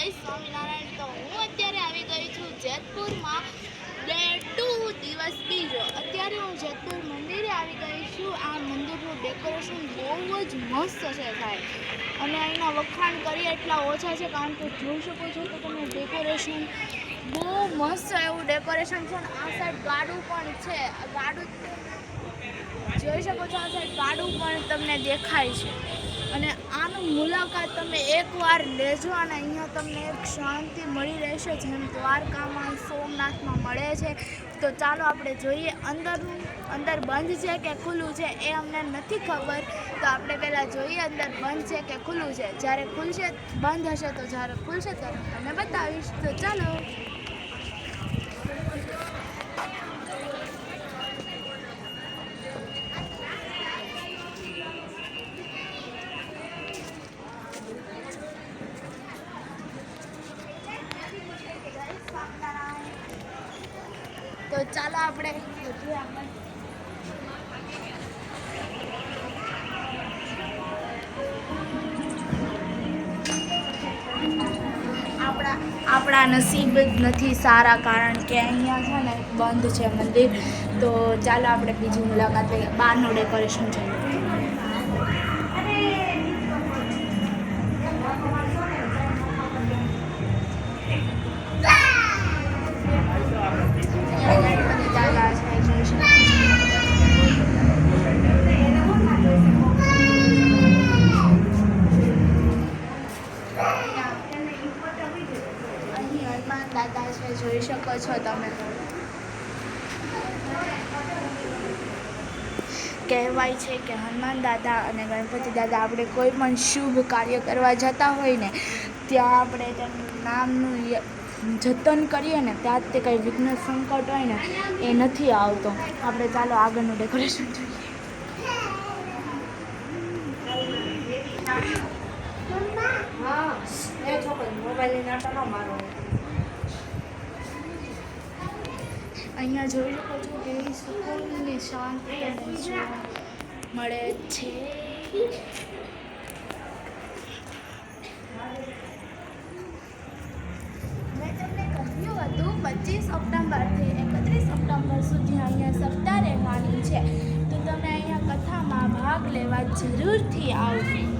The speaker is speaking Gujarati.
જય સ્વામિનારાયણ. તો હું અત્યારે આવી ગઈ છું જેતપુરમાં ડે 2 દિવસ બીજો. અત્યારે હું જેતપુર મંદિરે આવી ગઈ છું. આ મંદિરનું ડેકોરેશન બહુ જ મસ્ત છે સાહેબ, અને અહીંના વખાણ કરીએ એટલા ઓછા છે, કારણ કે જોઈ શકો છો તો તમે ડેકોરેશન બહુ મસ્ત એવું ડેકોરેશન છે. આ સાઈડ ગાડું પણ છે, ગાડું જોઈ શકો છો. આ સાઈડ ગાડું પણ તમને દેખાય છે, અને આનું મુલાકાત તમે એકવાર લેજો, અને અહીંયા તમને એક શાંતિ મળી રહેશે જેમ દ્વારકામાં સોમનાથમાં મળે છે. તો ચાલો આપણે જોઈએ અંદર બંધ છે કે ખુલ્લું છે એ અમને નથી ખબર, તો આપણે પહેલાં જોઈએ અંદર બંધ છે કે ખુલ્લું છે. જ્યારે ખુલશે બંધ હશે તો જ્યારે ખુલશે ત્યારે તમને બતાવીશ. તો ચાલો. તો ચાલો આપણે આપણા નસીબ જ નથી સારા, કારણ કે અહીંયા છે ને બંધ છે મંદિર. તો ચાલો આપણે બીજી મુલાકાત લઈએ. બહારનું ડેકોરેશન છે. દાદા છે, જોઈ શકો છો તમે. કહેવાય છે કે હનુમાન દાદા અને ગણપતિ દાદા આપણે કોઈ પણ શુભ કાર્ય કરવા જતા હોય ને, ત્યાં આપણે તેનું નામનું જતન કરીએ ને, ત્યાં જ તે કંઈ વિઘ્ન સંકટ હોય ને એ નથી આવતો. આપણે ચાલો આગળનું ડેકોરેશન જોઈએ. અહીંયા જોઈ શકો છો કે સુકૂનની શાંતિ જોવા મળે છે. મેં તમને કહ્યું હતું 25 ઓક્ટોબરથી 31 ઓક્ટોબર સુધી અહીંયા સપ્તાહ રહેવાની છે, તો તમે અહીંયા કથામાં ભાગ લેવા જરૂરથી આવજો.